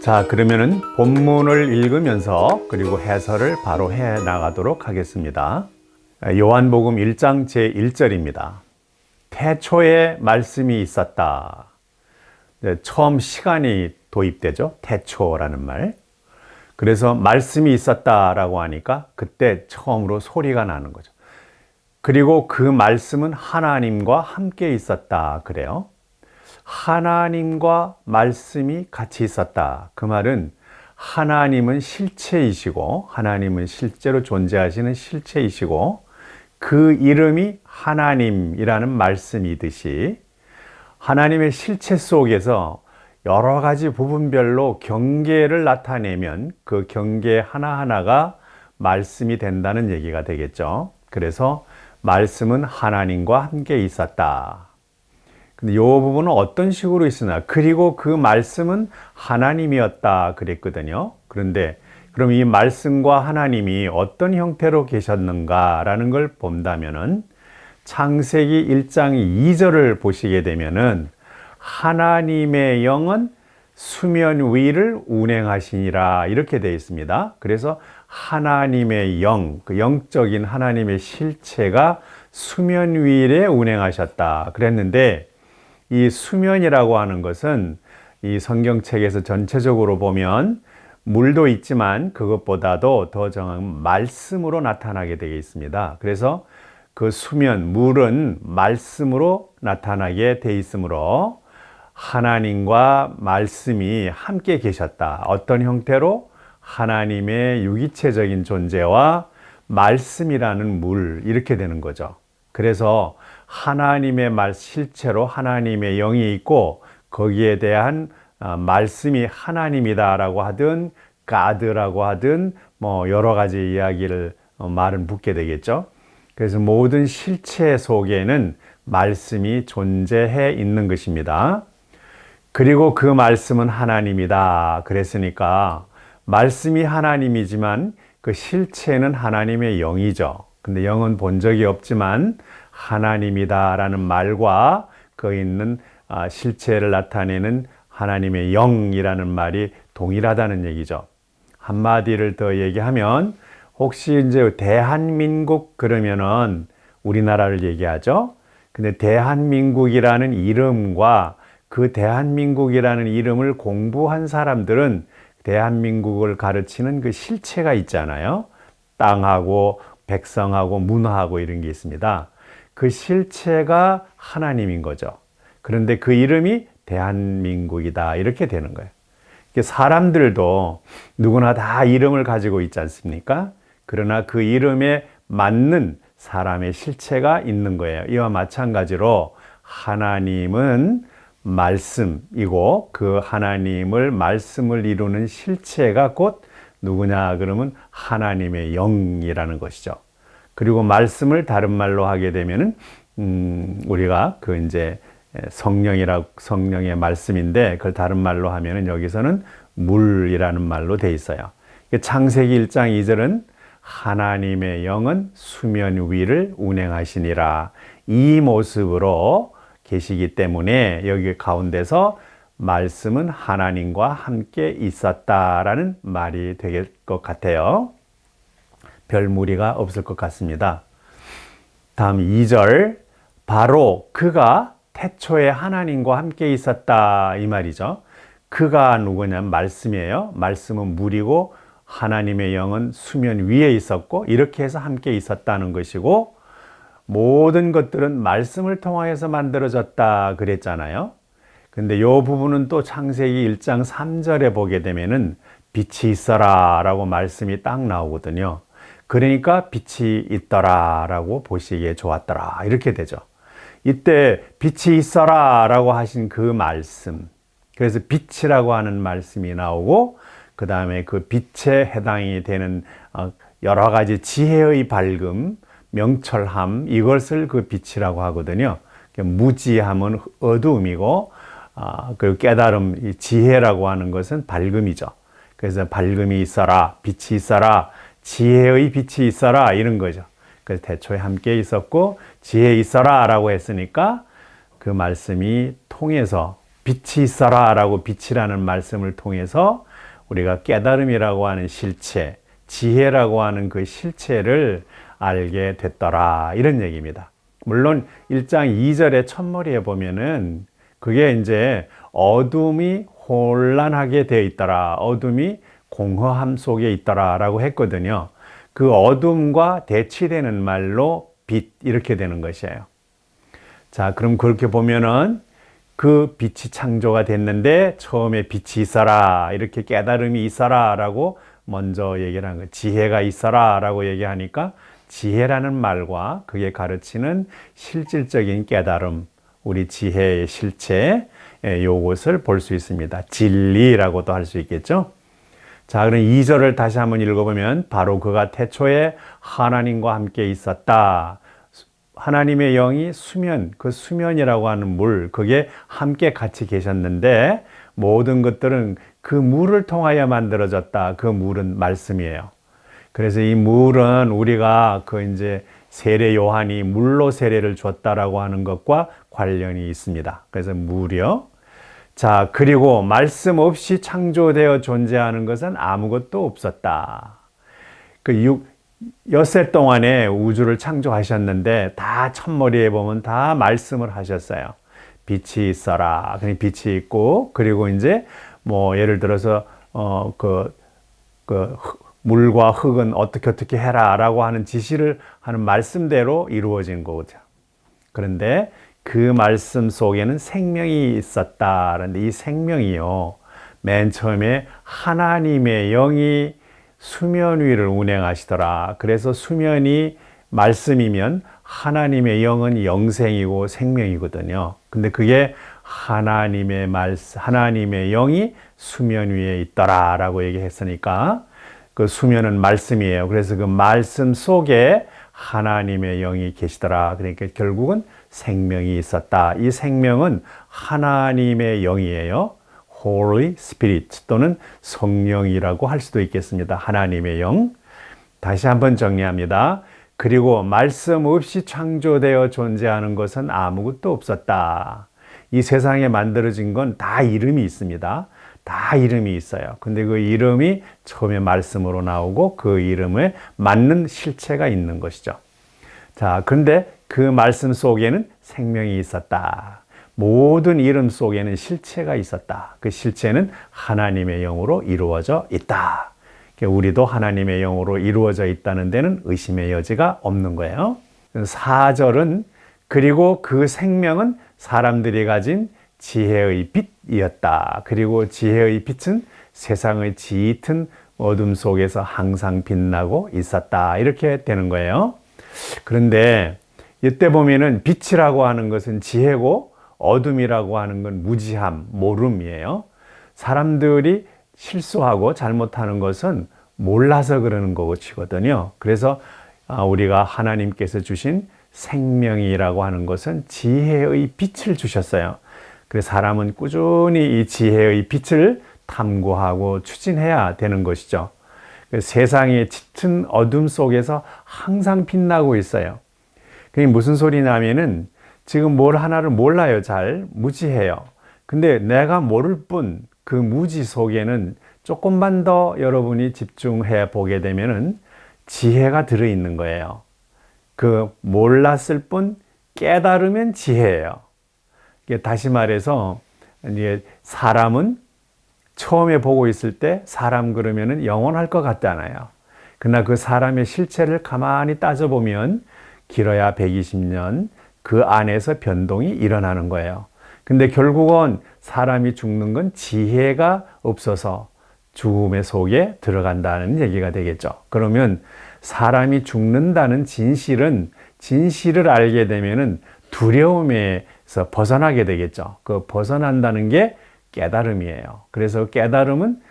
자, 그러면은 본문을 읽으면서 그리고 해설을 바로 해 나가도록 하겠습니다. 요한복음 1장 제1절입니다. 태초에 말씀이 있었다. 처음 시간이 도입되죠. 태초라는 말. 그래서 말씀이 있었다라고 하니까 그때 처음으로 소리가 나는 거죠. 그리고 그 말씀은 하나님과 함께 있었다 그래요. 하나님과 말씀이 같이 있었다. 그 말은 하나님은 실체이시고 하나님은 실제로 존재하시는 실체이시고 그 이름이 하나님이라는 말씀이듯이 하나님의 실체 속에서 여러 가지 부분별로 경계를 나타내면 그 경계 하나하나가 말씀이 된다는 얘기가 되겠죠. 그래서 말씀은 하나님과 함께 있었다. 근데 이 부분은 어떤 식으로 있으나 그리고 그 말씀은 하나님이었다 그랬거든요. 그런데 그럼 이 말씀과 하나님이 어떤 형태로 계셨는가라는 걸 본다면은 창세기 1장 2절을 보시게 되면은 하나님의 영은 수면 위를 운행하시니라 이렇게 되어 있습니다. 그래서 하나님의 영, 그 영적인 하나님의 실체가 수면 위에 운행하셨다 그랬는데 이 수면이라고 하는 것은 이 성경책에서 전체적으로 보면 물도 있지만 그것보다도 더 정확한 말씀으로 나타나게 되어 있습니다. 그래서 그 수면, 물은 말씀으로 나타나게 되어 있으므로 하나님과 말씀이 함께 계셨다. 어떤 형태로? 하나님의 유기체적인 존재와 말씀이라는 물, 이렇게 되는 거죠. 그래서 하나님의 실체로 하나님의 영이 있고 거기에 대한 말씀이 하나님이다라고 하든 God라고 하든 뭐 여러 가지 이야기를 말은 붙게 되겠죠. 그래서 모든 실체 속에는 말씀이 존재해 있는 것입니다. 그리고 그 말씀은 하나님이다 그랬으니까 말씀이 하나님이지만 그 실체는 하나님의 영이죠. 근데 영은 본 적이 없지만 하나님이다라는 말과 거기 있는 실체를 나타내는 하나님의 영이라는 말이 동일하다는 얘기죠. 한마디를 더 얘기하면 혹시 이제 대한민국 그러면은 우리나라를 얘기하죠. 근데 대한민국이라는 이름과 그 대한민국이라는 이름을 공부한 사람들은 대한민국을 가르치는 그 실체가 있잖아요. 땅하고 백성하고 문화하고 이런 게 있습니다. 그 실체가 하나님인 거죠. 그런데 그 이름이 대한민국이다 이렇게 되는 거예요. 사람들도 누구나 다 이름을 가지고 있지 않습니까? 그러나 그 이름에 맞는 사람의 실체가 있는 거예요. 이와 마찬가지로 하나님은 말씀이고 그 하나님을 말씀을 이루는 실체가 곧 누구냐 그러면 하나님의 영이라는 것이죠. 그리고 말씀을 다른 말로 하게 되면은 우리가 그 이제 성령의 말씀인데 그걸 다른 말로 하면은 여기서는 물이라는 말로 돼 있어요. 창세기 1장 2절은 하나님의 영은 수면 위를 운행하시니라 이 모습으로 계시기 때문에 여기 가운데서 말씀은 하나님과 함께 있었다라는 말이 될 것 같아요. 별 무리가 없을 것 같습니다. 다음 2절 바로 그가 태초에 하나님과 함께 있었다 이 말이죠. 그가 누구냐면 말씀이에요. 말씀은 물이고 하나님의 영은 수면 위에 있었고 이렇게 해서 함께 있었다는 것이고 모든 것들은 말씀을 통하여서 만들어졌다 그랬잖아요. 근데 이 부분은 또 창세기 1장 3절에 보게 되면은 빛이 있어라 라고 말씀이 딱 나오거든요. 그러니까 빛이 있더라 라고 보시기에 좋았더라 이렇게 되죠. 이때 빛이 있어라 라고 하신 그 말씀, 그래서 빛이라고 하는 말씀이 나오고 그 다음에 그 빛에 해당이 되는 여러 가지 지혜의 밝음, 명철함 이것을 그 빛이라고 하거든요. 무지함은 어두움이고 그리고 깨달음, 지혜라고 하는 것은 밝음이죠. 그래서 밝음이 있어라, 빛이 있어라, 지혜의 빛이 있어라 이런 거죠. 그래서 태초에 함께 있었고 지혜 있어라 라고 했으니까 그 말씀이 통해서 빛이 있어라 라고 빛이라는 말씀을 통해서 우리가 깨달음이라고 하는 실체, 지혜라고 하는 그 실체를 알게 됐더라. 이런 얘기입니다. 물론 1장 2절의 첫머리에 보면은 그게 이제 어둠이 혼란하게 되어 있더라. 어둠이 공허함 속에 있더라 라고 했거든요. 그 어둠과 대치되는 말로 빛 이렇게 되는 것이에요. 자, 그럼 그렇게 보면은 그 빛이 창조가 됐는데 처음에 빛이 있어라 이렇게 깨달음이 있어라 라고 먼저 얘기를 한 거예요. 지혜가 있어라 라고 얘기하니까 지혜라는 말과 그게 가르치는 실질적인 깨달음, 우리 지혜의 실체, 요것을 볼 수 있습니다. 진리라고도 할 수 있겠죠. 자, 그럼 2절을 다시 한번 읽어보면 바로 그가 태초에 하나님과 함께 있었다. 하나님의 영이 수면, 그 수면이라고 하는 물, 그게 함께 같이 계셨는데 모든 것들은 그 물을 통하여 만들어졌다. 그 물은 말씀이에요. 그래서 이 물은 우리가 그 이제 세례 요한이 물로 세례를 줬다라고 하는 것과 관련이 있습니다. 그래서 물이요. 자, 그리고 말씀 없이 창조되어 존재하는 것은 아무것도 없었다. 그 엿새 동안에 우주를 창조하셨는데 다 첫머리에 보면 다 말씀을 하셨어요. 빛이 있어라. 그냥 빛이 있고, 그리고 이제 뭐 예를 들어서 물과 흙은 어떻게 해라라고 하는 지시를 하는 말씀대로 이루어진 거죠. 그런데 그 말씀 속에는 생명이 있었다. 그런데 이 생명이요, 맨 처음에 하나님의 영이 수면 위를 운행하시더라. 그래서 수면이 말씀이면 하나님의 영은 영생이고 생명이거든요. 근데 그게 하나님의 영이 수면 위에 있더라라고 얘기했으니까 그 수면은 말씀이에요. 그래서 그 말씀 속에 하나님의 영이 계시더라. 그러니까 결국은 생명이 있었다. 이 생명은 하나님의 영이에요. Holy Spirit 또는 성령이라고 할 수도 있겠습니다. 하나님의 영. 다시 한번 정리합니다. 그리고 말씀 없이 창조되어 존재하는 것은 아무것도 없었다. 이 세상에 만들어진 건 다 이름이 있습니다. 다 이름이 있어요. 근데 그 이름이 처음에 말씀으로 나오고 그 이름에 맞는 실체가 있는 것이죠. 자, 그런데 그 말씀 속에는 생명이 있었다. 모든 이름 속에는 실체가 있었다. 그 실체는 하나님의 영으로 이루어져 있다. 우리도 하나님의 영으로 이루어져 있다는 데는 의심의 여지가 없는 거예요. 4절은 그리고 그 생명은 사람들이 가진 지혜의 빛이었다. 그리고 지혜의 빛은 세상의 짙은 어둠 속에서 항상 빛나고 있었다. 이렇게 되는 거예요. 그런데 이때 보면은 빛이라고 하는 것은 지혜고 어둠이라고 하는 건 무지함, 모름이에요. 사람들이 실수하고 잘못하는 것은 몰라서 그러는 것이거든요. 그래서 우리가 하나님께서 주신 생명이라고 하는 것은 지혜의 빛을 주셨어요. 그래서 사람은 꾸준히 이 지혜의 빛을 탐구하고 추진해야 되는 것이죠. 세상의 짙은 어둠 속에서 항상 빛나고 있어요. 그게 무슨 소리냐면은 지금 뭘 하나를 몰라요. 잘 무지해요. 근데 내가 모를 뿐 그 무지 속에는 조금만 더 여러분이 집중해 보게 되면은 지혜가 들어있는 거예요. 그 몰랐을 뿐 깨달으면 지혜예요. 다시 말해서 이제 사람은 처음에 보고 있을 때 사람 그러면은 영원할 것 같잖아요. 그러나 그 사람의 실체를 가만히 따져보면 길어야 120년 그 안에서 변동이 일어나는 거예요. 근데 결국은 사람이 죽는 건 지혜가 없어서 죽음의 속에 들어간다는 얘기가 되겠죠. 그러면 사람이 죽는다는 진실을 알게 되면은 두려움에서 벗어나게 되겠죠. 그 벗어난다는 게 깨달음이에요. 그래서 깨달음은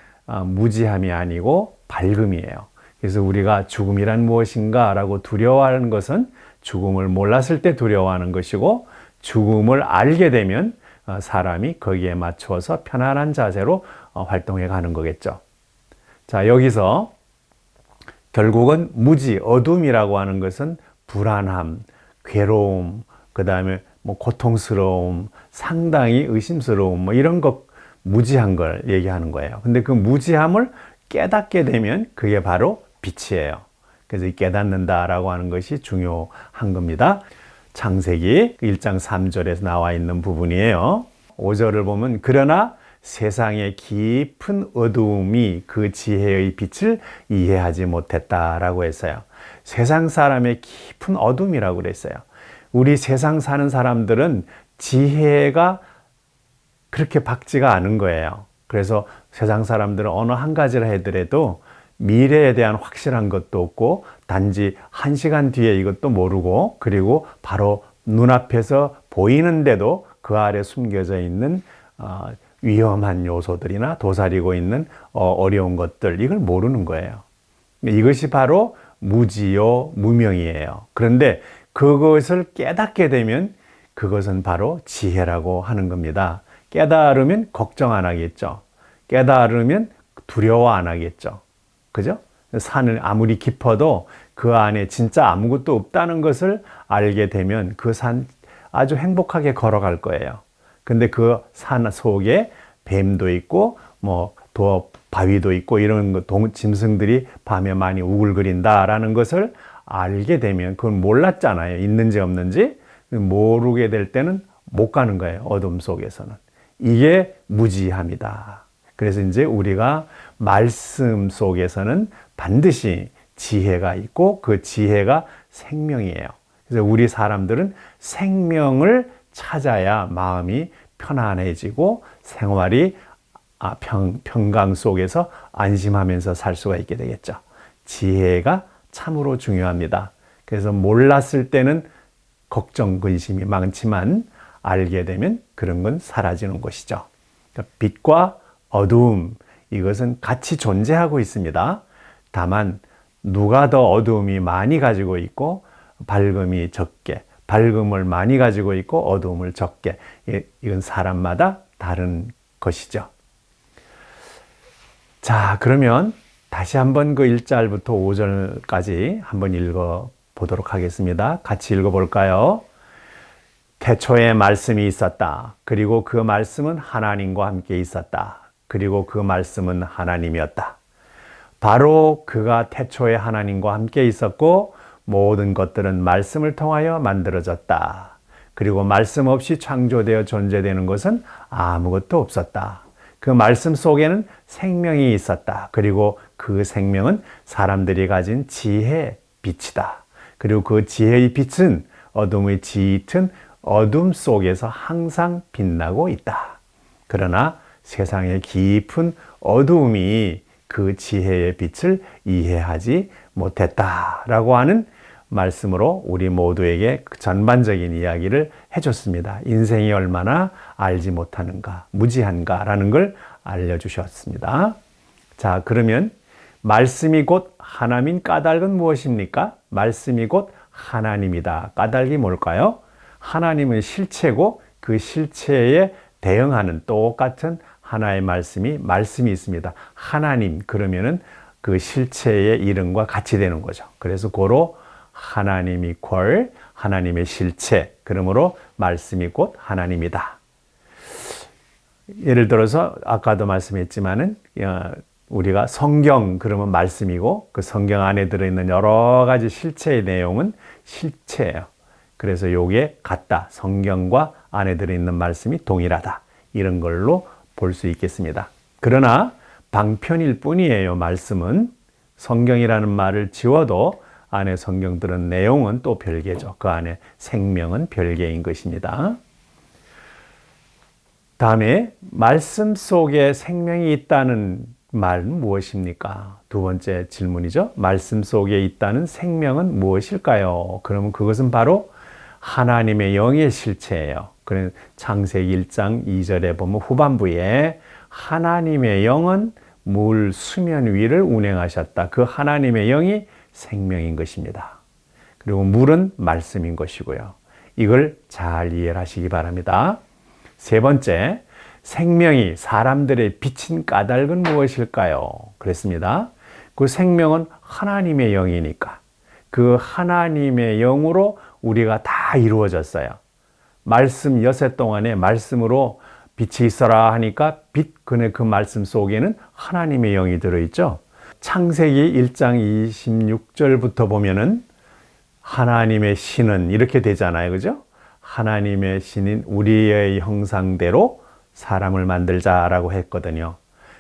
무지함이 아니고 밝음이에요. 그래서 우리가 죽음이란 무엇인가 라고 두려워하는 것은 죽음을 몰랐을 때 두려워하는 것이고, 죽음을 알게 되면 사람이 거기에 맞추어서 편안한 자세로 활동해 가는 거겠죠. 자, 여기서 결국은 무지, 어둠이라고 하는 것은 불안함, 괴로움, 그 다음에 고통스러움, 상당히 의심스러움, 이런 것, 무지한 걸 얘기하는 거예요. 근데 그 무지함을 깨닫게 되면 그게 바로 빛이에요. 그래서 이 깨닫는다라고 하는 것이 중요한 겁니다. 창세기 1장 3절에서 나와 있는 부분이에요. 5절을 보면 그러나 세상의 깊은 어두움이 그 지혜의 빛을 이해하지 못했다라고 했어요. 세상 사람의 깊은 어둠이라고 그랬어요. 우리 세상 사는 사람들은 지혜가 그렇게 밝지가 않은 거예요. 그래서 세상 사람들은 어느 한 가지를 하더라도 미래에 대한 확실한 것도 없고 단지 한 시간 뒤에 이것도 모르고 그리고 바로 눈앞에서 보이는데도 그 아래 숨겨져 있는 위험한 요소들이나 도사리고 있는 어려운 것들 이걸 모르는 거예요. 이것이 바로 무지요 무명이에요. 그런데 그것을 깨닫게 되면 그것은 바로 지혜라고 하는 겁니다. 깨달으면 걱정 안 하겠죠. 깨달으면 두려워 안 하겠죠. 그죠? 산을 아무리 깊어도 그 안에 진짜 아무것도 없다는 것을 알게 되면 그 산 아주 행복하게 걸어갈 거예요. 근데 그 산 속에 뱀도 있고 바위도 있고 이런 짐승들이 밤에 많이 우글거린다라는 것을 알게 되면 그건 몰랐잖아요. 있는지 없는지 모르게 될 때는 못 가는 거예요. 어둠 속에서는. 이게 무지함이다. 그래서 이제 우리가 말씀 속에서는 반드시 지혜가 있고 그 지혜가 생명이에요. 그래서 우리 사람들은 생명을 찾아야 마음이 편안해지고 생활이 평강 속에서 안심하면서 살 수가 있게 되겠죠. 지혜가 참으로 중요합니다. 그래서 몰랐을 때는 걱정, 근심이 많지만 알게 되면 그런 건 사라지는 것이죠. 그러니까 빛과 어두움, 이것은 같이 존재하고 있습니다. 다만 누가 더 어두움이 많이 가지고 있고 밝음이 적게, 밝음을 많이 가지고 있고 어두움을 적게, 이건 사람마다 다른 것이죠. 자, 그러면 다시 한번 그 1절부터 5절까지 한번 읽어 보도록 하겠습니다. 같이 읽어 볼까요? 태초에 말씀이 있었다. 그리고 그 말씀은 하나님과 함께 있었다. 그리고 그 말씀은 하나님이었다. 바로 그가 태초에 하나님과 함께 있었고 모든 것들은 말씀을 통하여 만들어졌다. 그리고 말씀 없이 창조되어 존재되는 것은 아무것도 없었다. 그 말씀 속에는 생명이 있었다. 그리고 그 생명은 사람들이 가진 지혜의 빛이다. 그리고 그 지혜의 빛은 어둠의 짙은 어둠 속에서 항상 빛나고 있다. 그러나 세상의 깊은 어두움이 그 지혜의 빛을 이해하지 못했다라고 하는 말씀으로 우리 모두에게 전반적인 이야기를 해줬습니다. 인생이 얼마나 알지 못하는가, 무지한가라는 걸 알려주셨습니다. 자, 그러면 말씀이 곧 하나님 까닭은 무엇입니까? 말씀이 곧 하나님이다. 까닭이 뭘까요? 하나님은 실체고 그 실체에 대응하는 똑같은 하나의 말씀이 있습니다. 하나님 그러면은 그 실체의 이름과 같이 되는 거죠. 그래서 고로 하나님이 꼴, 하나님의 실체, 그러므로 말씀이 곧 하나님이다. 예를 들어서 아까도 말씀했지만은 우리가 성경 그러면 말씀이고 그 성경 안에 들어있는 여러 가지 실체의 내용은 실체예요. 그래서 요게 같다. 성경과 안에 들어있는 말씀이 동일하다. 이런 걸로 볼 수 있겠습니다. 그러나 방편일 뿐이에요. 말씀은 성경이라는 말을 지워도 안에 성경 들은 내용은 또 별개죠. 그 안에 생명은 별개인 것입니다. 다음에 말씀 속에 생명이 있다는 말은 무엇입니까? 두 번째 질문이죠. 말씀 속에 있다는 생명은 무엇일까요? 그러면 그것은 바로 하나님의 영의 실체예요. 그래서 창세기 1장 2절에 보면 후반부에 하나님의 영은 물 수면 위를 운행하셨다. 그 하나님의 영이 생명인 것입니다. 그리고 물은 말씀인 것이고요. 이걸 잘 이해를 하시기 바랍니다. 세 번째, 생명이 사람들의 비친 까닭은 무엇일까요? 그랬습니다. 그 생명은 하나님의 영이니까 그 하나님의 영으로 우리가 다 이루어졌어요. 말씀 여세 동안에 말씀으로 빛이 있어라 하니까 빛, 그 말씀 속에는 하나님의 영이 들어있죠. 창세기 1장 26절부터 보면은 하나님의 신은 이렇게 되잖아요. 그죠? 하나님의 신인 우리의 형상대로 사람을 만들자라고 했거든요.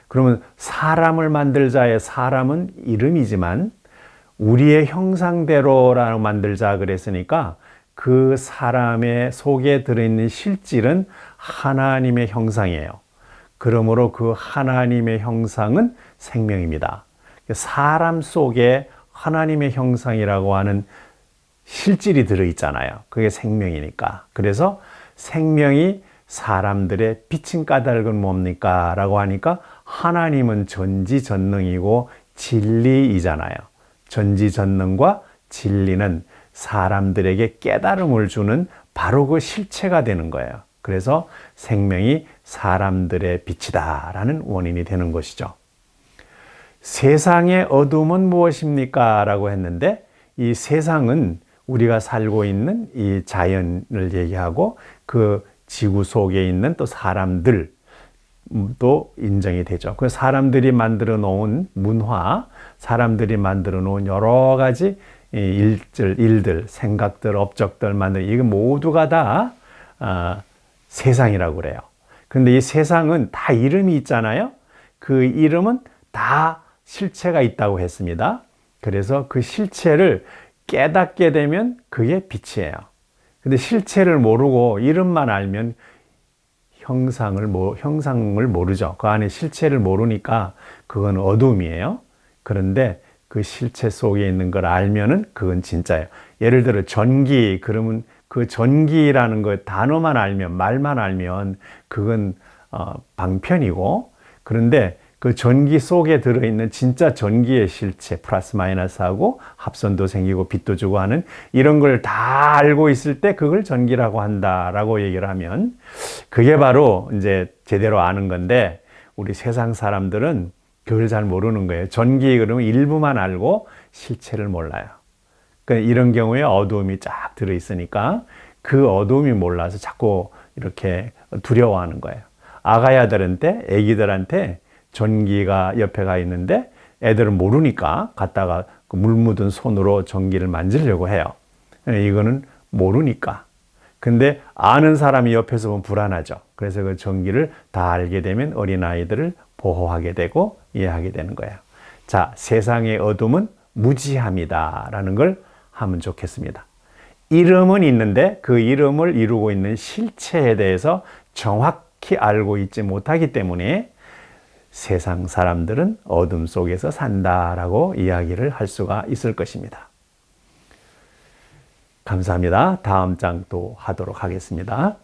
그러면 사람을 만들자의 사람은 이름이지만 우리의 형상대로라고 만들자 그랬으니까 그 사람의 속에 들어있는 실질은 하나님의 형상이에요. 그러므로 그 하나님의 형상은 생명입니다. 사람 속에 하나님의 형상이라고 하는 실질이 들어있잖아요. 그게 생명이니까. 그래서 생명이 사람들의 비친 까닭은 뭡니까? 라고 하니까 하나님은 전지전능이고 진리이잖아요. 전지전능과 진리는 사람들에게 깨달음을 주는 바로 그 실체가 되는 거예요. 그래서 생명이 사람들의 빛이다라는 원인이 되는 것이죠. 세상의 어둠은 무엇입니까? 라고 했는데 이 세상은 우리가 살고 있는 이 자연을 얘기하고 그 지구 속에 있는 또 사람들도 인정이 되죠. 그 사람들이 만들어 놓은 문화, 사람들이 만들어 놓은 여러 가지 일들, 생각들, 업적들 이게 모두가 다 세상이라고 그래요. 그런데 이 세상은 다 이름이 있잖아요. 그 이름은 다 실체가 있다고 했습니다. 그래서 그 실체를 깨닫게 되면 그게 빛이에요. 근데 실체를 모르고 이름만 알면 형상을 모르죠. 그 안에 실체를 모르니까 그건 어둠이에요. 그런데 그 실체 속에 있는 걸 알면은 그건 진짜예요. 예를 들어 전기, 그러면 그 전기라는 거 단어만 알면, 말만 알면 그건 방편이고, 그런데 그 전기 속에 들어있는 진짜 전기의 실체, 플러스 마이너스하고 합선도 생기고 빛도 주고 하는 이런 걸 다 알고 있을 때 그걸 전기라고 한다라고 얘기를 하면 그게 바로 이제 제대로 아는 건데, 우리 세상 사람들은 그걸 잘 모르는 거예요. 전기 그러면 일부만 알고 실체를 몰라요. 그러니까 이런 경우에 어두움이 쫙 들어있으니까 그 어두움이 몰라서 자꾸 이렇게 두려워하는 거예요. 아가야들한테, 애기들한테 전기가 옆에 가 있는데 애들은 모르니까 갖다가 그 물 묻은 손으로 전기를 만지려고 해요. 이거는 모르니까. 근데 아는 사람이 옆에서 보면 불안하죠. 그래서 그 전기를 다 알게 되면 어린아이들을 보호하게 되고 이해하게 되는 거예요. 자, 세상의 어둠은 무지함이다라는 걸 하면 좋겠습니다. 이름은 있는데 그 이름을 이루고 있는 실체에 대해서 정확히 알고 있지 못하기 때문에 세상 사람들은 어둠 속에서 산다라고 이야기를 할 수가 있을 것입니다. 감사합니다. 다음 장 또 하도록 하겠습니다.